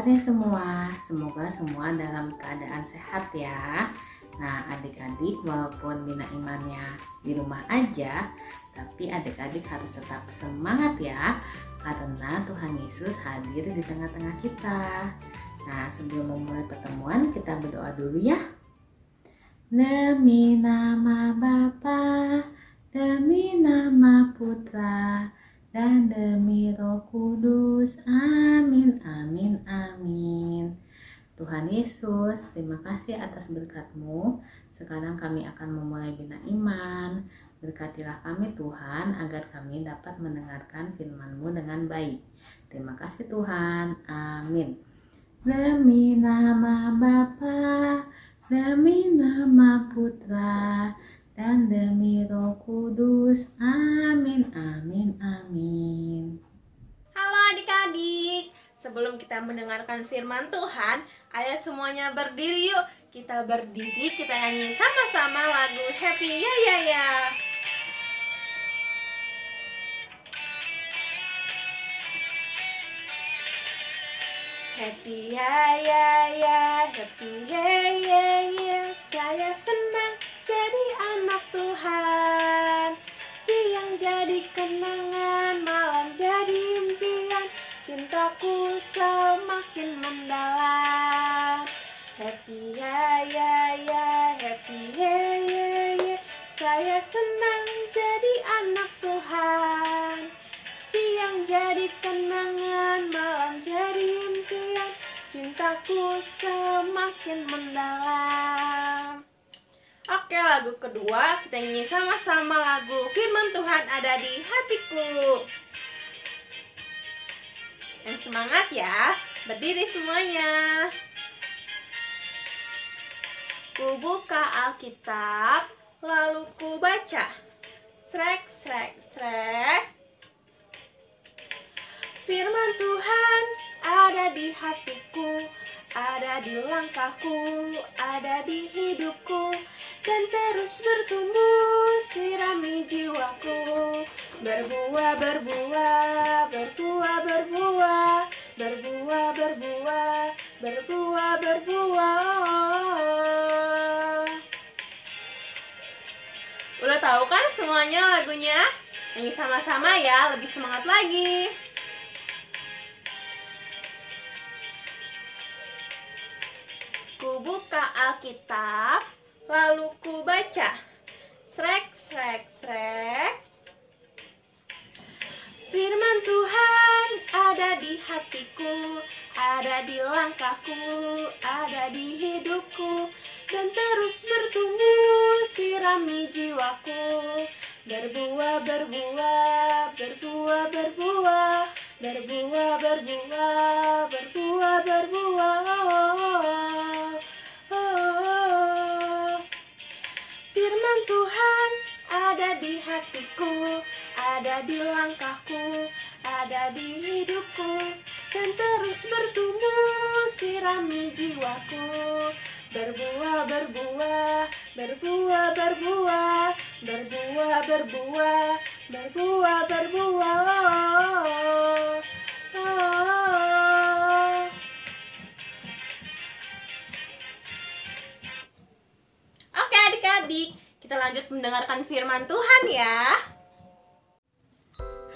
kabarnya semua? Semoga semua dalam keadaan sehat ya. Nah, adik-adik walaupun bina imannya di rumah aja, tapi adik-adik harus tetap semangat ya, karena Tuhan Yesus hadir di tengah-tengah kita. Nah, sebelum memulai pertemuan, kita berdoa dulu ya. Demi nama Bapa, demi nama Putra, dan demi Roh Kudus. Amin, amin, amin. Tuhan Yesus, terima kasih atas berkat-Mu. Sekarang kami akan memulai bina iman. Berkatilah kami Tuhan, agar kami dapat mendengarkan firman-Mu dengan baik. Terima kasih Tuhan, amin. Demi nama Bapa, demi nama Putra, dan demi Roh Kudus. Amin, amin, amin. Halo adik-adik, sebelum kita mendengarkan firman Tuhan, ayo semuanya berdiri yuk. Kita berdiri, kita nyanyi sama-sama lagu Happy Ya Ya Ya. Happy ya ya ya, happy ya ya ya. Saya senang jadi anak Tuhan. Siang jadi kenangan, malam jadi impian. Cintaku semakin mendalam. Happy ya ya ya, happy ya ya ya. Saya senang jadi anak Tuhan. Siang jadi kenangan, malam jadi impian. Cintaku semakin mendalam. Oke, lagu kedua kita nyanyi sama-sama lagu Firman Tuhan Ada di Hatiku. Yang semangat ya, berdiri semuanya. Ku buka Alkitab, lalu ku baca. Srek, srek, srek. Firman Tuhan ada di hatiku, ada di langkahku, ada di hidupku, dan terus bertumbuh sirami jiwaku. Berbuah, berbuah, berbuah, berbuah, berbuah, berbuah, berbuah, berbuah. Udah tahu kan semuanya lagunya? Nyanyi sama-sama ya, lebih semangat lagi. Ku buka Alkitab, lalu ku baca. Srek, srek, srek. Firman Tuhan ada di hatiku, ada di langkahku, ada di hidupku, dan terus bertumbuh sirami jiwaku. Berbuah, berbuah, berbuah, berbuah, berbuah, berbuah, berbuah, berbuah. Firman Tuhan ada di hatiku, ada di langkahku, ada di hidupku, dan terus bertumbuh sirami jiwaku. Berbuah, berbuah, berbuah, berbuah, berbuah, berbuah, berbuah, berbuah. Oke adik-adik, kita lanjut mendengarkan firman Tuhan ya.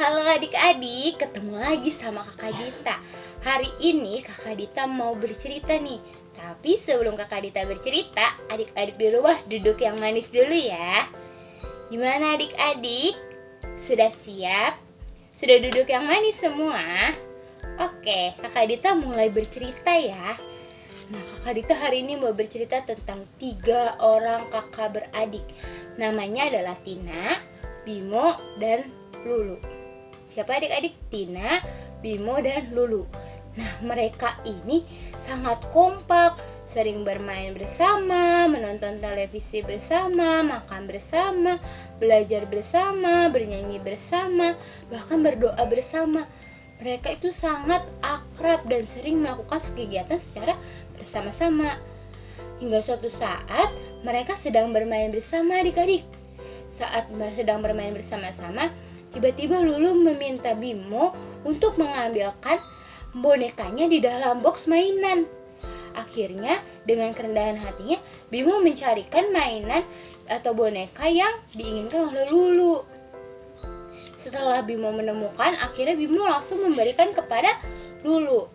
Halo adik-adik, ketemu lagi sama Kakak Dita. Hari ini Kakak Dita mau bercerita nih. Tapi sebelum Kakak Dita bercerita, adik-adik di rumah duduk yang manis dulu ya. Gimana adik-adik? Sudah siap? Sudah duduk yang manis semua? Oke, Kakak Dita mulai bercerita ya. Nah, Kakak Dita hari ini mau bercerita tentang 3 orang kakak beradik. Namanya adalah Tina, Bimo, dan Lulu. Siapa adik-adik? Tina, Bimo, dan Lulu. Nah, mereka ini sangat kompak, sering bermain bersama, menonton televisi bersama, makan bersama, belajar bersama, bernyanyi bersama, bahkan berdoa bersama. Mereka itu sangat akrab dan sering melakukan kegiatan secara bersama-sama. Hingga suatu saat, mereka sedang bermain bersama adik-adik. Saat sedang bermain bersama-sama, tiba-tiba Lulu meminta Bimo untuk mengambilkan bonekanya di dalam box mainan. Akhirnya dengan kerendahan hatinya Bimo mencarikan mainan atau boneka yang diinginkan oleh Lulu. Setelah Bimo menemukan, akhirnya Bimo langsung memberikan kepada Lulu.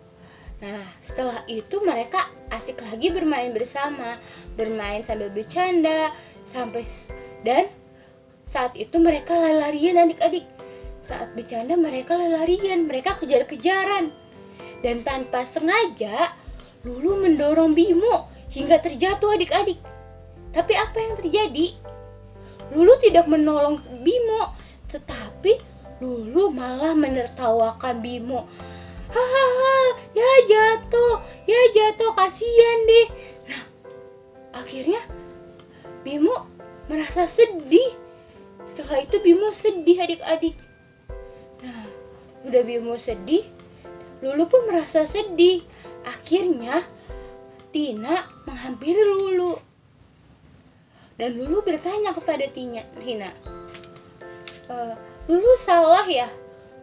Nah, setelah itu mereka asik lagi bermain bersama, bermain sambil bercanda, dan saat itu mereka lari-larian adik-adik. Saat bercanda mereka lari-larian, mereka kejar-kejaran. Dan tanpa sengaja, Lulu mendorong Bimo hingga terjatuh adik-adik. Tapi apa yang terjadi? Lulu tidak menolong Bimo, tetapi Lulu malah menertawakan Bimo. Hahaha, ya jatuh, kasihan deh. Nah, akhirnya Bimo merasa sedih. Setelah itu Bimo sedih adik-adik. Nah, udah Bimo sedih, Lulu pun merasa sedih. Akhirnya Tina menghampiri Lulu. Dan Lulu bertanya kepada Tina, Lulu salah ya?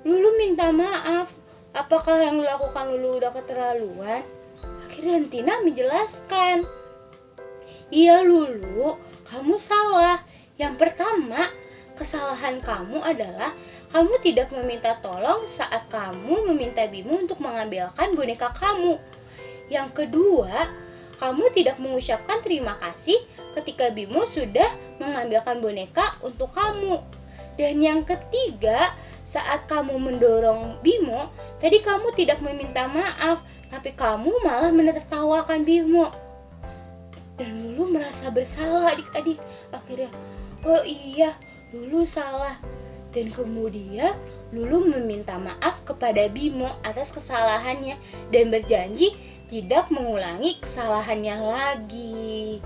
Lulu minta maaf. Apakah yang dilakukan Lulu udah keterlaluan? Akhirnya Tina menjelaskan, iya Lulu, kamu salah. Yang pertama, kesalahan kamu adalah kamu tidak meminta tolong saat kamu meminta Bimo untuk mengambilkan boneka kamu. Yang kedua, kamu tidak mengucapkan terima kasih ketika Bimo sudah mengambilkan boneka untuk kamu. Dan yang ketiga, saat kamu mendorong Bimo, tadi kamu tidak meminta maaf, tapi kamu malah menertawakan Bimo. Dan Lulu merasa bersalah adik-adik. Akhirnya, oh iya, Lulu salah. Dan kemudian Lulu meminta maaf kepada Bimo atas kesalahannya dan berjanji tidak mengulangi kesalahannya lagi.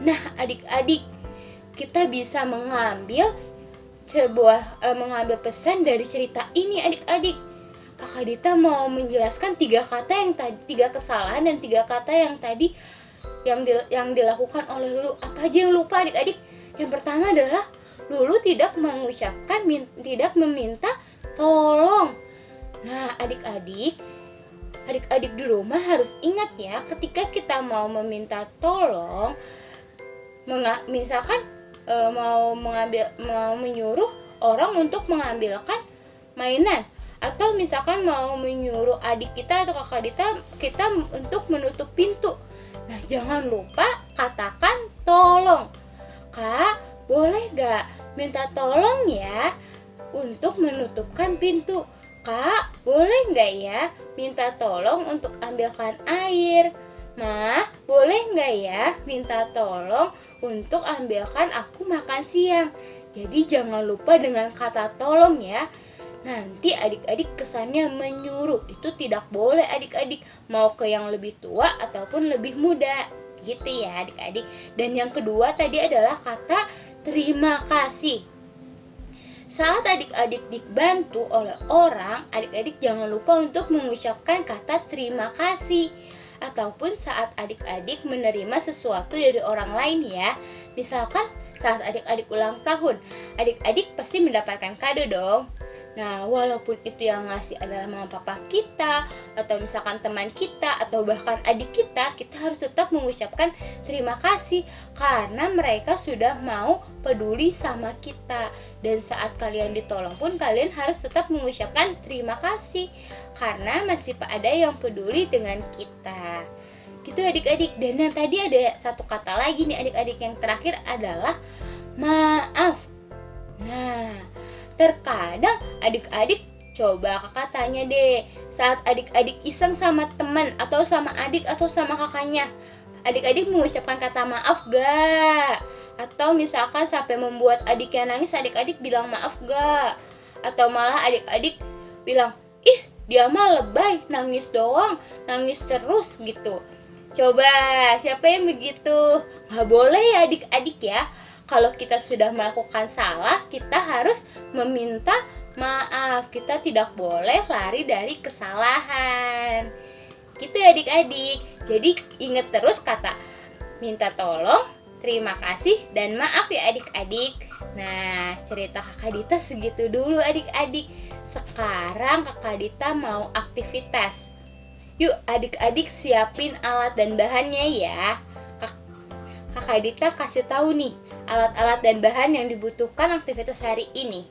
Nah, adik-adik, kita bisa mengambil pesan dari cerita ini adik-adik. Kakak Dita mau menjelaskan tiga kesalahan dan 3 kata yang tadi yang dilakukan oleh Lulu. Apa aja yang lupa adik-adik? Yang pertama adalah Lulu tidak meminta tolong. Nah, adik-adik di rumah harus ingat ya, ketika kita mau meminta tolong, misalkan mau menyuruh orang untuk mengambilkan mainan, atau misalkan mau menyuruh adik kita atau kakak kita untuk menutup pintu. Nah, jangan lupa katakan tolong. Kak, boleh gak minta tolong ya untuk menutupkan pintu? Kak, boleh gak ya minta tolong untuk ambilkan air? Ma, boleh nggak ya minta tolong untuk ambilkan aku makan siang? Jadi jangan lupa dengan kata tolong ya. Nanti adik-adik kesannya menyuruh. Itu tidak boleh adik-adik. Mau ke yang lebih tua ataupun lebih muda. Gitu ya adik-adik. Dan yang kedua tadi adalah kata terima kasih. Saat adik-adik dibantu oleh orang, adik-adik jangan lupa untuk mengucapkan kata terima kasih. Ataupun saat adik-adik menerima sesuatu dari orang lain ya. Misalkan saat adik-adik ulang tahun, adik-adik pasti mendapatkan kado dong. Nah, walaupun itu yang ngasih adalah mama papa kita, atau misalkan teman kita, atau bahkan adik kita harus tetap mengucapkan terima kasih karena mereka sudah mau peduli sama kita. Dan saat kalian ditolong pun kalian harus tetap mengucapkan terima kasih karena masih ada yang peduli dengan kita. Gitu adik-adik. Dan yang tadi ada satu kata lagi nih adik-adik, yang terakhir adalah maaf. Nah, terkadang adik-adik coba kakak tanya deh, saat adik-adik iseng sama teman atau sama adik atau sama kakaknya, adik-adik mengucapkan kata maaf gak? Atau misalkan sampai membuat adiknya nangis, adik-adik bilang maaf gak? Atau malah adik-adik bilang, ih dia mah lebay, nangis doang, nangis terus gitu. Coba siapa yang begitu? Gak boleh ya adik-adik ya. Kalau kita sudah melakukan salah, kita harus meminta maaf. Kita tidak boleh lari dari kesalahan. Gitu ya adik-adik. Jadi ingat terus kata minta tolong, terima kasih, dan maaf ya adik-adik. Nah, cerita Kakak Dita segitu dulu adik-adik. Sekarang Kakak Dita mau aktivitas. Yuk adik-adik siapin alat dan bahannya ya. Kakak Dita kasih tahu nih alat-alat dan bahan yang dibutuhkan aktivitas hari ini.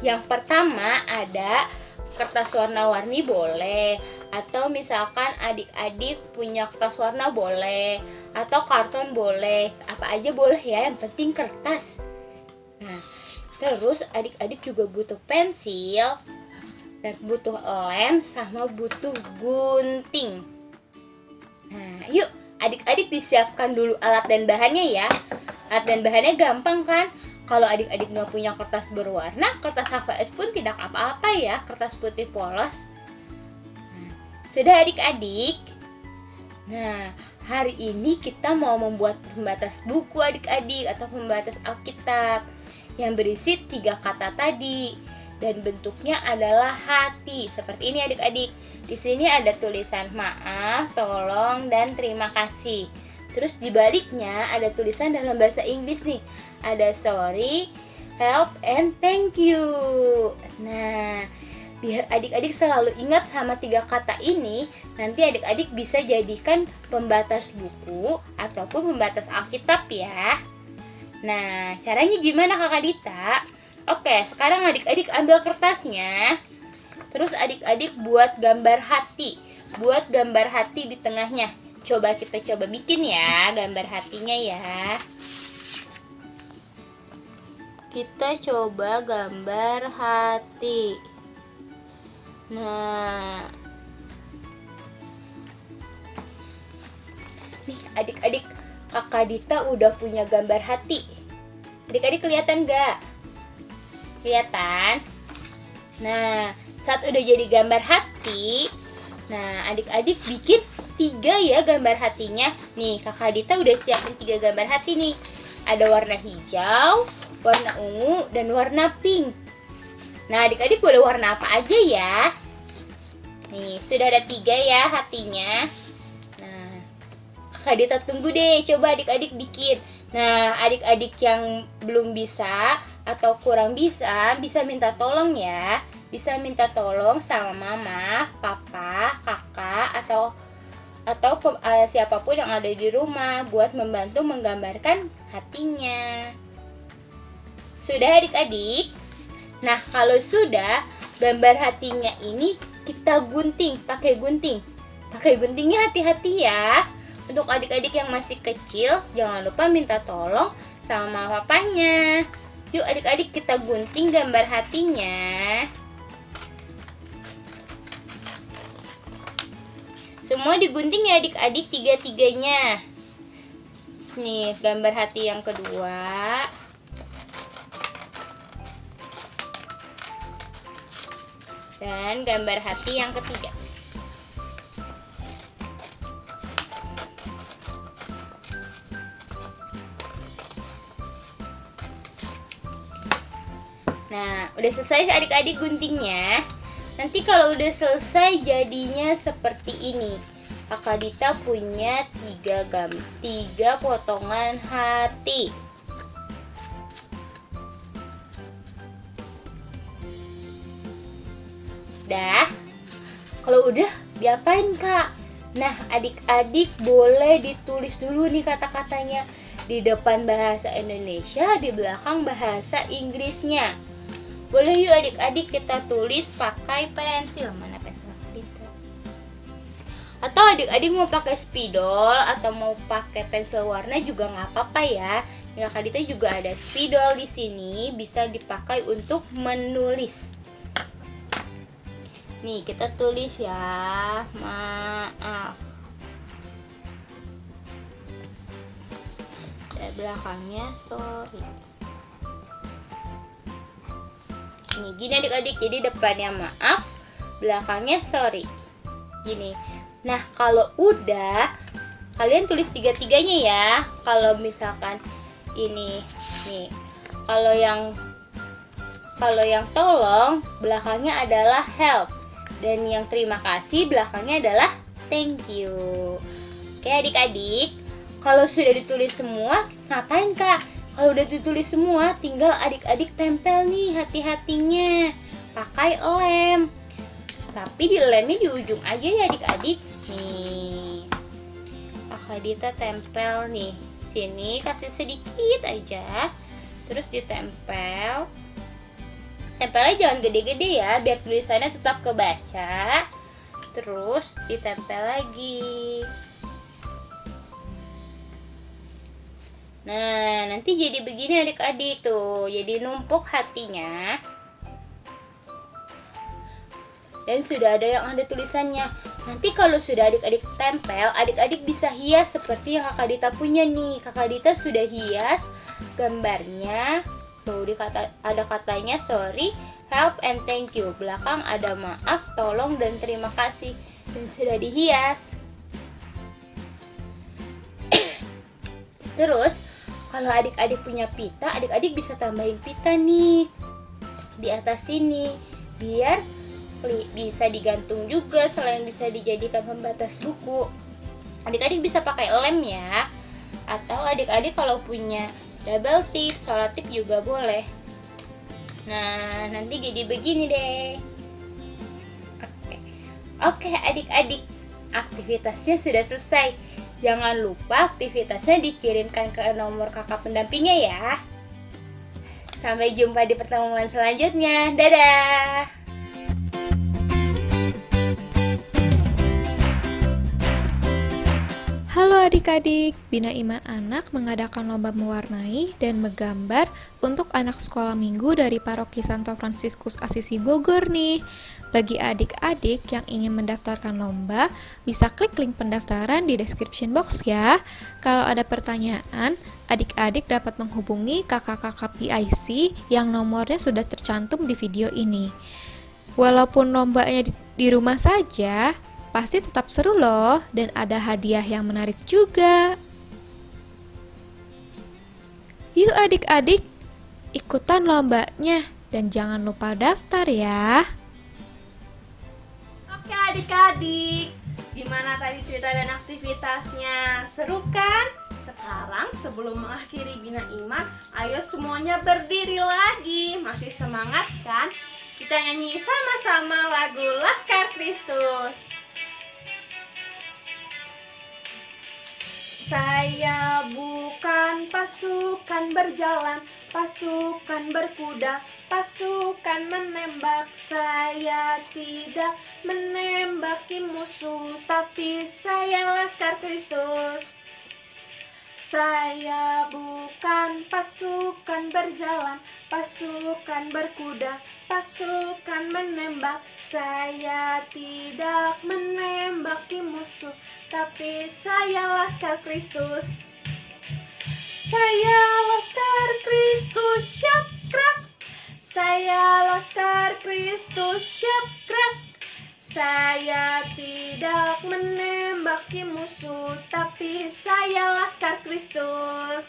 Yang pertama ada kertas warna-warni boleh, atau misalkan adik-adik punya kertas warna boleh, atau karton boleh, apa aja boleh ya, yang penting kertas. Nah, terus adik-adik juga butuh pensil, dan butuh lem, sama butuh gunting. Nah, yuk adik-adik disiapkan dulu alat dan bahannya ya. Alat dan bahannya gampang kan? Kalau adik-adik nggak punya kertas berwarna, kertas HVS pun tidak apa-apa ya, kertas putih polos. Nah, sudah adik-adik? Nah, hari ini kita mau membuat pembatas buku adik-adik atau pembatas Alkitab yang berisi 3 kata tadi. Dan bentuknya adalah hati. Seperti ini adik-adik. Di sini ada tulisan maaf, tolong, dan terima kasih. Terus di baliknya ada tulisan dalam bahasa Inggris nih. Ada sorry, help, and thank you. Nah, biar adik-adik selalu ingat sama 3 kata ini, nanti adik-adik bisa jadikan pembatas buku ataupun pembatas Alkitab ya. Nah, caranya gimana Kakak Dita? Oke, sekarang adik-adik ambil kertasnya. Terus adik-adik buat gambar hati. Buat gambar hati di tengahnya. Kita coba bikin ya gambar hatinya ya. Kita coba gambar hati. Nah, nih adik-adik, Kakak Dita udah punya gambar hati. Adik-adik kelihatan gak? Kelihatan? Nah, saat udah jadi gambar hati, nah adik-adik bikin 3 ya gambar hatinya. Nih, Kakak Dita udah siapin 3 gambar hati nih. Ada warna hijau, warna ungu, dan warna pink. Nah, adik-adik boleh warna apa aja ya. Nih, sudah ada 3 ya hatinya. Nah, Kakak Dita tunggu deh, coba adik-adik bikin. Nah, adik-adik yang belum bisa atau kurang bisa minta tolong ya. Bisa minta tolong sama mama, papa, kakak, atau siapapun yang ada di rumah buat membantu menggambarkan hatinya. Sudah adik-adik? Nah, kalau sudah, gambar hatinya ini kita gunting, pakai gunting. Pakai guntingnya hati-hati ya. Untuk adik-adik yang masih kecil, jangan lupa minta tolong sama papanya. Yuk adik-adik kita gunting gambar hatinya. Semua digunting ya adik-adik, 3-3-nya. Nih gambar hati yang kedua. Dan gambar hati yang ketiga. Nah, udah selesai adik-adik guntingnya. Nanti kalau udah selesai jadinya seperti ini. Kakak Dita punya 3 potongan hati. Dah. Kalau udah diapain Kak? Nah, adik-adik boleh ditulis dulu nih kata-katanya. Di depan bahasa Indonesia, di belakang bahasa Inggrisnya. Boleh yuk adik-adik kita tulis pakai pensil. Mana pensil kita? Atau adik-adik mau pakai spidol atau mau pakai pensil warna juga nggak apa-apa ya. Kakak Dita juga ada spidol di sini, bisa dipakai untuk menulis. Nih kita tulis ya, maaf. Dan belakangnya sorry. Nih gini adik-adik, jadi depannya maaf, belakangnya sorry. Gini. Nah kalau udah, kalian tulis 3-3-nya ya. Kalau misalkan ini, nih, kalau yang tolong belakangnya adalah help, dan yang terima kasih belakangnya adalah thank you. Oke adik-adik, kalau sudah ditulis semua, ngapain Kak? Kalau udah ditulis semua, tinggal adik-adik tempel nih hati-hatinya pakai lem. Tapi di lemnya di ujung aja ya adik-adik. Nih, Kakak Dita tempel nih. Sini kasih sedikit aja. Terus ditempel. Tempelnya jangan gede-gede ya, biar tulisannya tetap kebaca. Terus ditempel lagi. Nah, nanti jadi begini adik-adik tuh. Jadi numpuk hatinya. Dan sudah ada yang ada tulisannya. Nanti kalau sudah adik-adik tempel, adik-adik bisa hias seperti yang Kakak Dita punya nih. Kakak Dita sudah hias gambarnya. Tuh ada katanya sorry, help, and thank you. Belakang ada maaf, tolong, dan terima kasih. Dan sudah dihias. Terus kalau adik-adik punya pita, adik-adik bisa tambahin pita nih di atas sini, biar bisa digantung juga selain bisa dijadikan pembatas buku. Adik-adik bisa pakai lem ya, atau adik-adik kalau punya double tip, solar tip juga boleh. Nah, nanti jadi begini deh. Oke adik-adik, aktivitasnya sudah selesai. Jangan lupa aktivitasnya dikirimkan ke nomor kakak pendampingnya ya. Sampai jumpa di pertemuan selanjutnya. Dadah! Halo adik-adik, Bina Iman Anak mengadakan lomba mewarnai dan menggambar untuk anak sekolah minggu dari Paroki Santo Fransiskus Asisi Bogor nih. Bagi adik-adik yang ingin mendaftarkan lomba, bisa klik link pendaftaran di description box ya. Kalau ada pertanyaan, adik-adik dapat menghubungi kakak-kakak PIC yang nomornya sudah tercantum di video ini. Walaupun lombanya di rumah saja, pasti tetap seru loh, dan ada hadiah yang menarik juga. Yuk adik-adik, ikutan lombanya, dan jangan lupa daftar ya. Oke adik-adik, gimana tadi cerita dan aktivitasnya? Seru kan? Sekarang sebelum mengakhiri Bina Iman, ayo semuanya berdiri lagi. Masih semangat kan? Kita nyanyi sama-sama lagu Laskar Kristus. Saya bukan pasukan berjalan, pasukan berkuda, pasukan menembak. Saya tidak menembaki musuh, tapi saya Laskar Kristus. Saya bukan pasukan berjalan, pasukan berkuda, pasukan menembak. Saya tidak menembaki musuh, tapi saya Laskar Kristus. Saya Laskar Kristus, siap gerak. Saya Laskar Kristus, siap gerak. Saya tidak menembaki musuh, tapi saya Laskar Kristus.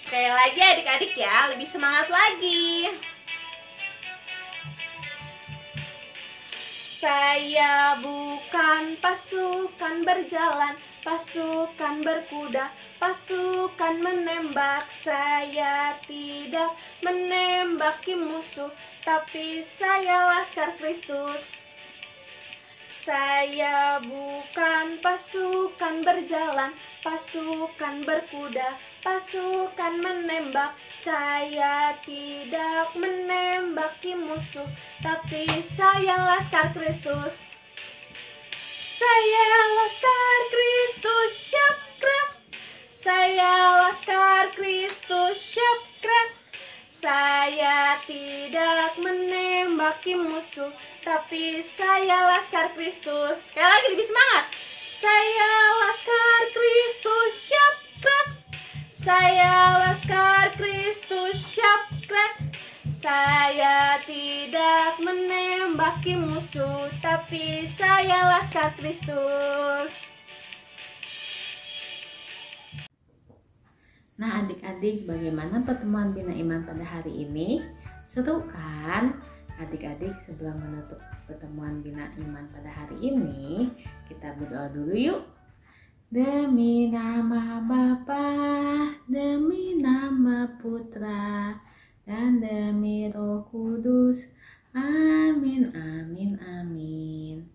Sekali lagi adik-adik ya, lebih semangat lagi. Saya bukan pasukan berjalan, pasukan berkuda, pasukan menembak. Saya tidak menembaki musuh, tapi saya Laskar Kristus. Saya bukan pasukan berjalan, pasukan berkuda, pasukan menembak. Saya tidak menembaki musuh, tapi saya Laskar Kristus. Saya Laskar Kristus, siap gerak. Saya Laskar Kristus, siap gerak. Saya tidak menembaki musuh, tapi saya Laskar Kristus. Sekali lagi lebih semangat. Saya Laskar Kristus, siap gerak. Saya Laskar Kristus, siap gerak. Saya tidak menembaki musuh, tapi saya Laskar Kristus. Nah adik-adik, bagaimana pertemuan Bina Iman pada hari ini? Seru kan? Adik-adik, sebelum menutup pertemuan Bina Iman pada hari ini, kita berdoa dulu yuk. Demi nama Bapa, demi nama Putra, dan demi Roh Kudus. Amin, amin, amin.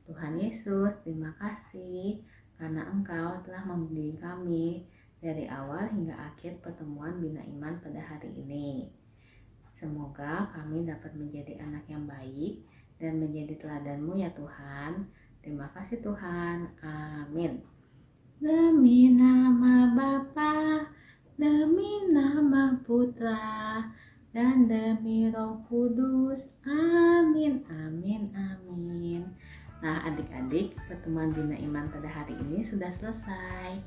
Tuhan Yesus, terima kasih karena Engkau telah membimbing kami dari awal hingga akhir pertemuan Bina Iman pada hari ini. Semoga kami dapat menjadi anak yang baik dan menjadi teladan-Mu ya Tuhan. Terima kasih Tuhan. Amin. Demi nama Bapa, demi nama Putra, dan demi Roh Kudus. Amin, amin, amin. Nah adik-adik, pertemuan Bina Iman pada hari ini sudah selesai.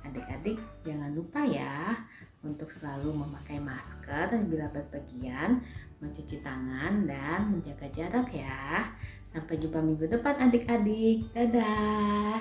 Adik-adik jangan lupa ya untuk selalu memakai masker bila berpergian, mencuci tangan, dan menjaga jarak ya. Sampai jumpa minggu depan adik-adik. Dadah.